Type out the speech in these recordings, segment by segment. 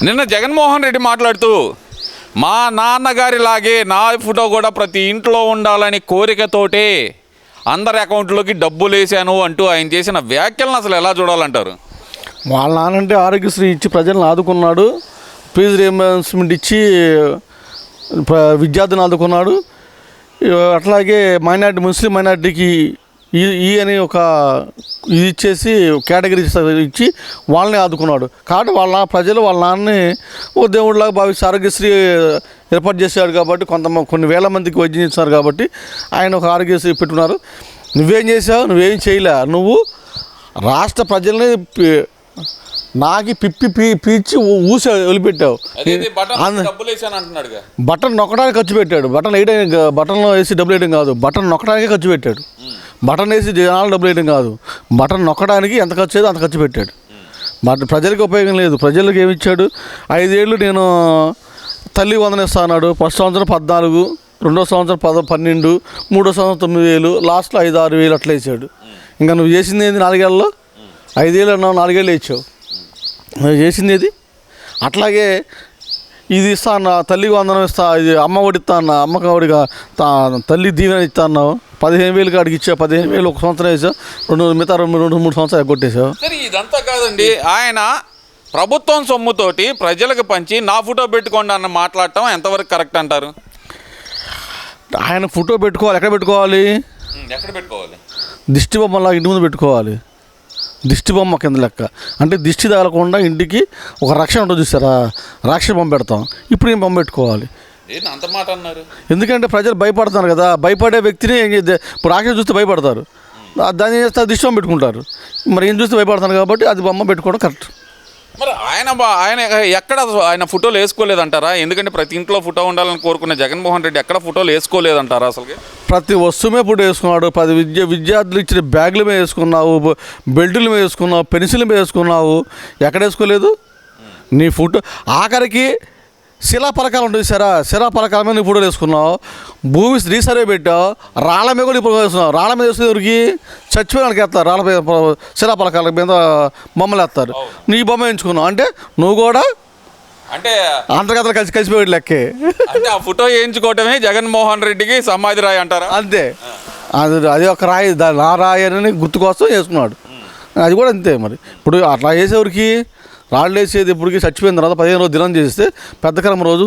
నిన్న జగన్మోహన్ రెడ్డి మాట్లాడుతూ మా నాన్నగారిలాగే నా ఫోటో కూడా ప్రతి ఇంట్లో ఉండాలని కోరికతోటే అందరి అకౌంట్లోకి డబ్బులు వేసాను అంటూ ఆయన చేసిన వ్యాఖ్యలను అసలు ఎలా చూడాలంటారు? వాళ్ళ నాన్నంటే ఆరోగ్యశ్రీ ఇచ్చి ప్రజలను ఆదుకున్నాడు, ఫీజు రియంబర్స్మెంట్ ఇచ్చి విద్యార్థిని ఆదుకున్నాడు. అట్లాగే ముస్లిం మైనార్టీకి ఈ అని ఒక ఇది ఇచ్చేసి కేటగిరీ ఇచ్చి వాళ్ళని ఆదుకున్నాడు. కాబట్టి ప్రజలు వాళ్ళ నాన్నని ఓ దేవుడిలాగా భావించి ఆరోగ్యశ్రీ ఏర్పాటు చేశాడు. కాబట్టి కొన్ని వేల మందికి వైద్యం ఇస్తున్నారు. కాబట్టి ఆయన ఒక ఆరోగ్యశ్రీ పెట్టుకున్నారు. నువ్వేం చేసావు? నువ్వేం చేయలే. నువ్వు రాష్ట్ర ప్రజల్ని నాకి పీల్చి ఊసి వదిలిపెట్టావు. బటన్ నొక్కడానికి ఖర్చు పెట్టాడు. బటన్లో వేసి డబ్బులు వేయడం కాదు, బటన్ నొక్కడానికే ఖర్చు పెట్టాడు. బటన్ వేసి జనాలు డబ్బులు వేయడం కాదు, బటన్ నొక్కడానికి ఎంత ఖర్చు అయ్యేదో అంత ఖర్చు పెట్టాడు. ప్రజలకు ఉపయోగం లేదు. ప్రజలకు ఏమి ఇచ్చాడు? 5 ఏళ్ళు నేను తల్లి వందన ఇస్తా అన్నాడు. ఫస్ట్ సంవత్సరం 14, రెండో సంవత్సరం 12, మూడో సంవత్సరం 9,000, లాస్ట్లో 5-6 వేలు అట్లా ఇచ్చాడు. ఇంకా నువ్వు చేసింది ఏంది? 4 ఏళ్ళలో 5 ఏళ్ళు అన్నావు, 4 ఏళ్ళు ఇచ్చావు. చేసింది ఏది? అట్లాగే ఇది ఇస్తా అన్న, తల్లికి వందనం ఇస్తా, ఇది అమ్మ ఒడి ఇస్తా అన్న, అమ్మకి ఒడిగా తల్లి దీవెన ఇస్తా అన్నావు. 15,000 కాడికి ఇచ్చావు. 15,000 ఒక సంవత్సరం వేసావు, మిగతా 2-3 సంవత్సరాలు ఎగ్గొట్టేసావు. సరే, ఇదంతా కాదండి. ఆయన ప్రభుత్వం సొమ్ముతోటి ప్రజలకు పంచి నా ఫోటో పెట్టుకోండి అన్న మాట్లాడటం ఎంతవరకు కరెక్ట్ అంటారు? ఆయన ఫోటో పెట్టుకోవాలి. ఎక్కడ పెట్టుకోవాలి? దిష్టి బొమ్మలా ఇంటి ముందు పెట్టుకోవాలి. దిష్టి బొమ్మ కింద లెక్క. అంటే దిష్టి తగలకుండా ఇంటికి ఒక రక్షణ ఉంటుంది చూసారా, రక్షణ బొమ్మ పెడతాం. ఇప్పుడు ఏం బొమ్మ పెట్టుకోవాలి? అంత మాట అన్నారు. ఎందుకంటే ప్రజలు భయపడుతున్నారు కదా. భయపడే వ్యక్తిని ఇప్పుడు రాక్షసు చూస్తే భయపడతారు. దాన్ని ఏం చేస్తారు? దిష్టి బొమ్మ పెట్టుకుంటారు. మరి ఏం చూస్తే భయపడతారు కాబట్టి అది బొమ్మ పెట్టుకోవడం కరెక్ట్. మరి ఆయన ఎక్కడ ఆయన ఫోటోలు వేసుకోలేదంటారా? ఎందుకంటే ప్రతి ఇంట్లో ఫోటో ఉండాలని కోరుకునే జగన్మోహన్ రెడ్డి ఎక్కడ ఫోటోలు వేసుకోలేదంటారా? అసలు ప్రతి వస్తువుమే ఫోటో వేసుకున్నాడు. విద్యార్థులు ఇచ్చిన బ్యాగుల మీద వేసుకున్నావు, బెల్టుల మీద వేసుకున్నావు, పెన్సిల్ మీద వేసుకున్నావు. ఎక్కడ వేసుకోలేదు నీ ఫోటో? ఆఖరికి శిలాపలకాలు ఉంటుంది సరే, శిలాపలకాల మీద నీ ఫోటోలు వేసుకున్నావు. భూమి రీసర్వే పెట్టావు, రాళ్ళ మీద కూడా ఇప్పుడు వేసుకున్నావు. రాళ్ళ మీద వేసుకునే ఎవరికి? చచ్చిపోయినానికి వేస్తారు. రాళ్ళ మీద శిలాపలకాల మీద బొమ్మలు వేస్తారు. నీ బొమ్మ ఎంచుకున్నావు అంటే నువ్వు కూడా అంటే అంతర్గతలు కలిసిపోయేది లెక్కే. అంటే ఆ ఫోటో వేయించుకోవటమే జగన్మోహన్ రెడ్డికి సమాధి రాయి అంటారా? అంతే. అది ఒక రాయి, నా రాయి అని గుర్తు కోసం వేసుకున్నాడు. అది కూడా అంతే. మరి ఇప్పుడు అట్లా వేసేవరికి రాళ్ళు వేసేది ఇప్పటికి చచ్చిపోయిన తర్వాత 15 రోజు దినం చేస్తే పెద్దకరం రోజు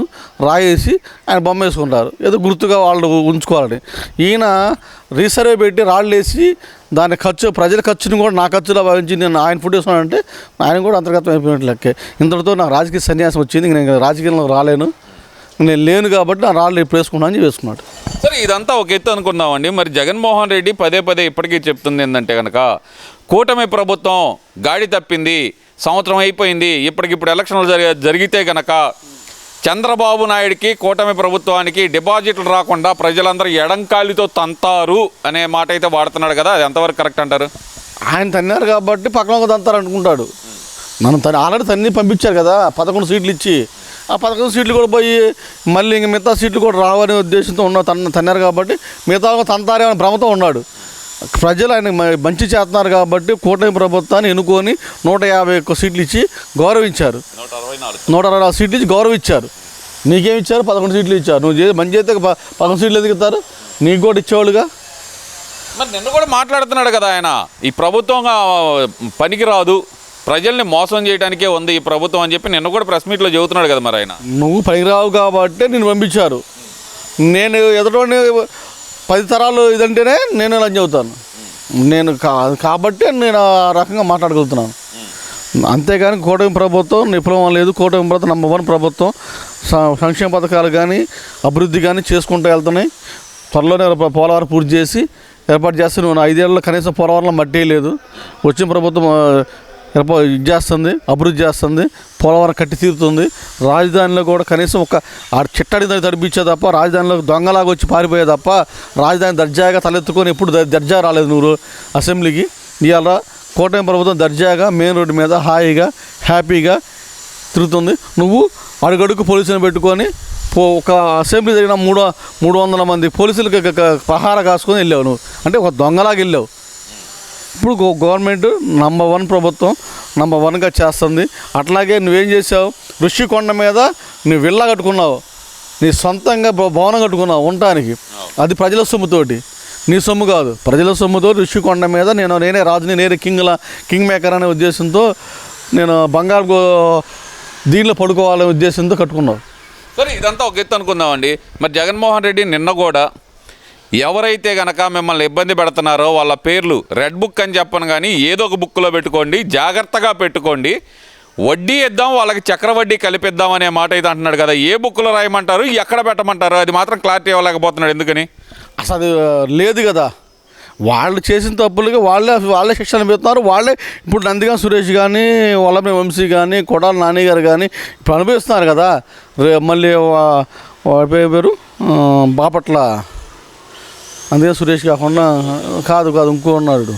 రాయేసి ఆయన బొమ్మ వేసుకుంటారు, ఏదో గుర్తుగా వాళ్ళు ఉంచుకోవాలని. ఈయన రీసర్వే పెట్టి రాళ్ళు వేసి దాని ఖర్చు, ప్రజల ఖర్చుని కూడా నా ఖర్చులో భావించి నేను ఆయన ఫుడ్ వేసుకున్నానంటే ఆయన కూడా అంతర్గతం అయిపోయినట్లు లెక్కే. ఇంతటితో నాకు రాజకీయ సన్యాసం వచ్చింది, నేను రాజకీయంలో రాలేను, నేను లేను కాబట్టి నా రాళ్ళు ఇప్పుడు వేసుకున్నాను అని వేసుకున్నాడు. సరే, ఇదంతా ఒక ఎత్తు అనుకున్నామండి. మరి జగన్మోహన్ రెడ్డి పదే ఇప్పటికీ చెప్తుంది ఏంటంటే కనుక కూటమి ప్రభుత్వం గాడి తప్పింది, సంవత్సరం అయిపోయింది, ఇప్పటికిప్పుడు ఎలక్షన్లు జరిగితే కనుక చంద్రబాబు నాయుడికి కూటమి ప్రభుత్వానికి డిపాజిట్లు రాకుండా ప్రజలందరూ ఎడంకాలితో తంతారు అనే మాట అయితే వాడుతున్నాడు కదా. అది ఎంతవరకు కరెక్ట్ అంటారు? ఆయన తన్నారు కాబట్టి పక్కన తంతారు అనుకుంటాడు. మనం ఆల్రెడీ తన్ని పంపించారు కదా 11 సీట్లు ఇచ్చి. ఆ 11 సీట్లు కూడా పోయి మళ్ళీ ఇంక మిగతా సీట్లు కూడా రావనే ఉద్దేశంతో తన్నారు కాబట్టి మిగతా తంతారేమని భ్రమతో ఉన్నాడు. ప్రజలు ఆయన మంచి చేస్తున్నారు కాబట్టి కూటమి ప్రభుత్వాన్ని ఎన్నుకొని 151 సీట్లు ఇచ్చి గౌరవించారు. 164 సీట్లు ఇచ్చి గౌరవించారు. నీకేమిచ్చారు? 11 సీట్లు ఇచ్చారు. నువ్వు మంచి అయితే 11 సీట్లు ఎందుకు ఇస్తారు? నీకు కూడా ఇచ్చేవాళ్ళుగా. మరి నిన్న కూడా మాట్లాడుతున్నాడు కదా ఆయన, ఈ ప్రభుత్వం పనికి రాదు, ప్రజల్ని మోసం చేయడానికే ఉంది ఈ ప్రభుత్వం అని చెప్పి నిన్న కూడా ప్రెస్ మీట్లో చెబుతున్నాడు కదా. మరి ఆయన నువ్వు పనికిరావు కాబట్టి నేను పంపించారు. నేను ఎదుటోని 10 తరాలు ఇదంటేనే నేను లంచ్ అవుతాను. నేను కాబట్టి నేను ఆ రకంగా మాట్లాడగలుగుతున్నాను. అంతేగాని కూటమి ప్రభుత్వం విప్లవం లేదు. కూటమి ప్రభుత్వం నంబర్ 1 ప్రభుత్వం. సంక్షేమ పథకాలు కానీ అభివృద్ధి కానీ చేసుకుంటూ వెళ్తున్నాయి. త్వరలోనే పోలవరం పూర్తి చేసి ఏర్పాటు చేస్తే నువ్వు 5 ఏళ్ళలో కనీసం పోలవరంలో మట్టే లేదు. వచ్చిన ప్రభుత్వం ఇది చేస్తుంది, అభివృద్ధి చేస్తుంది, పోలవరం కట్టి తీరుతుంది. రాజధానిలో కూడా కనీసం ఒక చిట్టడి తడిపించే తప్ప, రాజధానిలో దొంగలాగా వచ్చి పారిపోయే తప్ప రాజధాని దర్జాగా తలెత్తుకొని ఎప్పుడు దర్జా రాలేదు నువ్వు అసెంబ్లీకి. ఇవాళ కూటమి ప్రభుత్వం దర్జాగా మెయిన్ రోడ్డు మీద హాయిగా హ్యాపీగా తిరుగుతుంది. నువ్వు అడుగడుగు పోలీసులను పెట్టుకొని ఒక అసెంబ్లీ జరిగిన 300 మంది పోలీసులకి పహార కాసుకొని వెళ్ళావు నువ్వు. అంటే ఒక దొంగలాగా వెళ్ళావు. ఇప్పుడు గవర్నమెంట్ #1 ప్రభుత్వం #1గా చేస్తుంది. అట్లాగే నువ్వేం చేసావు, ఋషికొండ మీద నువ్వు విల్లా కట్టుకున్నావు, నీ సొంతంగా భవనం కట్టుకున్నావు ఉండటానికి. అది ప్రజల సొమ్ముతోటి, నీ సొమ్ము కాదు, ప్రజల సొమ్ముతో ఋషికొండ మీద నేనే రాజుని, నేనే కింగ్ మేకర్ అనే ఉద్దేశంతో నేను బంగారు దీనిలో పడుకోవాలనే ఉద్దేశంతో కట్టుకున్నావు. సరే, ఇదంతా ఒక ఎత్తు అనుకుందామండి. మరి జగన్మోహన్ రెడ్డి నిన్న కూడా ఎవరైతే గనక మిమ్మల్ని ఇబ్బంది పెడుతున్నారో వాళ్ళ పేర్లు రెడ్ బుక్ అని చెప్పను కానీ ఏదో ఒక బుక్లో పెట్టుకోండి, జాగ్రత్తగా పెట్టుకోండి, వడ్డీ ఇద్దాం, వాళ్ళకి చక్రవడ్డీ కలిపిద్దాం అనే మాట అయితే అంటున్నాడు కదా. ఏ బుక్లో రాయమంటారు, ఎక్కడ పెట్టమంటారు, అది మాత్రం క్లారిటీ ఇవ్వలేకపోతున్నాడు. ఎందుకని? అసలు అది లేదు కదా. వాళ్ళు చేసిన తప్పులకి వాళ్ళే శిక్షణ పెడుతున్నారు. వాళ్ళే ఇప్పుడు నందిగా సురేష్ కానీ, వల్లభనేని వంశీ కానీ, కొడాలి నాని గారు కానీ ఇప్పుడు అనుభవిస్తున్నారు కదా. మళ్ళీ వాళ్ళ పేరు బాపట్ల నందిగా సురేష్ కాకుండా కాదు ఇంకో ఉన్నాడు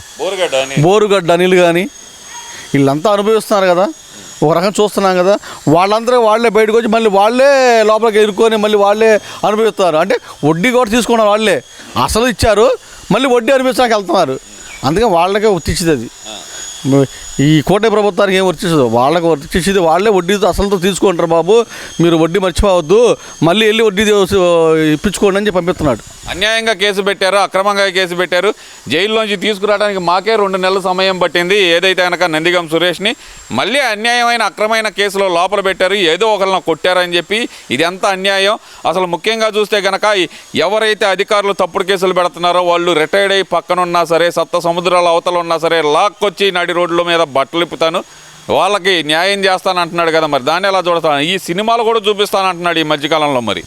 బోరుగడ్డ అనిల్ కానీ, వీళ్ళంతా అనుభవిస్తున్నారు కదా. ఒక రకం చూస్తున్నాం కదా. వాళ్ళే బయటకు వచ్చి మళ్ళీ వాళ్ళే లోపలికి ఎదుర్కొని మళ్ళీ వాళ్ళే అనుభవిస్తారు. అంటే వడ్డీ కూడా తీసుకున్నారు వాళ్ళే, అసలు ఇచ్చారు, మళ్ళీ వడ్డీ అనిపించడానికి వెళ్తున్నారు. అందుకని వాళ్ళకే వర్తించింది అది. ఈ కూటమి ప్రభుత్వానికి ఏం వర్తించదు, వాళ్ళకి వర్తించేది వాళ్ళే. వడ్డీతో అసలుతో తీసుకుంటారు బాబు, మీరు వడ్డీ మర్చిపోవద్దు, మళ్ళీ వెళ్ళి వడ్డీ ఇప్పించుకోండి అని చెప్పి పంపిస్తున్నాడు. అన్యాయంగా కేసు పెట్టారు, అక్రమంగా కేసు పెట్టారు, జైల్లోంచి తీసుకురావడానికి మాకే 2 నెలల సమయం పట్టింది. ఏదైతే కనుక నందిగం సురేష్ని మళ్ళీ అన్యాయమైన అక్రమైన కేసులో లోపల పెట్టారు, ఏదో ఒకరిని కొట్టారని చెప్పి ఇదంతా అన్యాయం. అసలు ముఖ్యంగా చూస్తే కనుక ఎవరైతే అధికారులు తప్పుడు కేసులు పెడుతున్నారో వాళ్ళు రిటైర్డ్ అయ్యి పక్కనున్నా సరే, సప్త సముద్రాల అవతల ఉన్నా సరే, లాక్కొచ్చి నడి రోడ్ల మీద బట్టలు ఇప్పుతాను, వాళ్ళకి న్యాయం చేస్తానంటున్నాడు కదా. మరి దాన్ని ఎలా చూడతాను? ఈ సినిమాలు కూడా చూపిస్తానంటున్నాడు ఈ మధ్యకాలంలో. మరి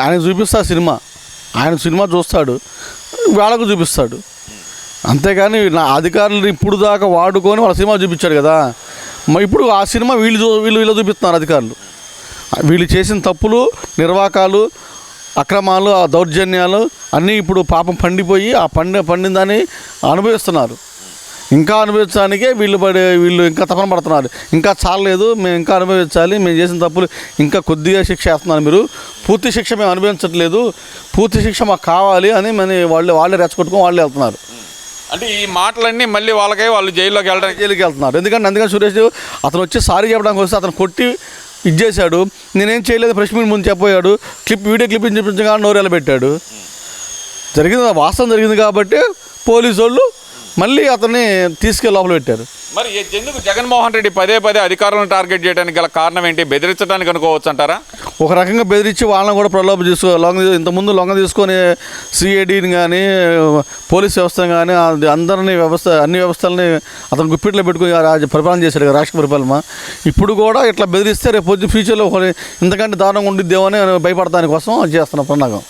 ఆయన చూపిస్తా ఆయన సినిమా చూస్తాడు, వాళ్ళకు చూపిస్తాడు. అంతేగాని నా అధికారులు ఇప్పుడు దాకా వాడుకొని వాళ్ళ సినిమా చూపించాడు కదా. ఇప్పుడు ఆ సినిమా వీళ్ళు చూపిస్తున్నారు అధికారులు. వీళ్ళు చేసిన తప్పులు, నిర్వాకాలు, అక్రమాలు, ఆ దౌర్జన్యాలు అన్నీ ఇప్పుడు పాపం పండిపోయి ఆ పండిన దాన్ని అనుభవిస్తున్నారు. ఇంకా అనుభవించడానికే వీళ్ళు ఇంకా తపన పడుతున్నారు. ఇంకా చాలలేదు, మేము ఇంకా అనుభవించాలి, మేము చేసిన తప్పులు ఇంకా కొద్దిగా శిక్ష వేస్తున్నారు, మీరు పూర్తి శిక్ష మేము అనుభవించట్లేదు, పూర్తి శిక్ష మాకు కావాలి అని వాళ్ళే రెచ్చగొట్టుకొని వాళ్ళే వెళ్తున్నారు. అంటే ఈ మాటలన్నీ మళ్ళీ వాళ్ళు జైల్లోకి వెళ్తున్నారు. ఎందుకంటే అందుకని సురేష్ అతను వచ్చి సారీ చెప్పడానికి వస్తే అతను కొట్టి ఇచ్చేశాడు. నేనేం చేయలేదు, ప్రెస్ మీట్ ముందు చెప్పాడు, వీడియో క్లిప్పింగ్ చూపించగా నోరేలా పెట్టాడు. వాస్తవం జరిగింది కాబట్టి పోలీసు వాళ్ళు మళ్ళీ అతన్ని తీసుకెళ్ళి లోపల పెట్టారు. మరి ఎందుకు జగన్మోహన్ రెడ్డి పదే అధికారులను టార్గెట్ చేయడానికి గల కారణం ఏంటి? బెదిరించడానికి అనుకోవచ్చు అంటారా? ఒక రకంగా బెదిరించి వాళ్ళని కూడా ప్రలోభ ఇంతకుముందు లొంగ తీసుకొని సిఐడిని కానీ, పోలీస్ వ్యవస్థను కానీ అన్ని వ్యవస్థలని అతను గుప్పిట్లో పెట్టుకుని పరిపాలన చేశాడు కదా, రాష్ట్ర పరిపాలన. ఇప్పుడు కూడా ఇట్లా బెదిరిస్తే రేపు ఫ్యూచర్లో ఇంతకంటే దారుణంగా ఉండిద్దేమో అని భయపడటానికి కోసం చేస్తున్న ప్రణాళిక.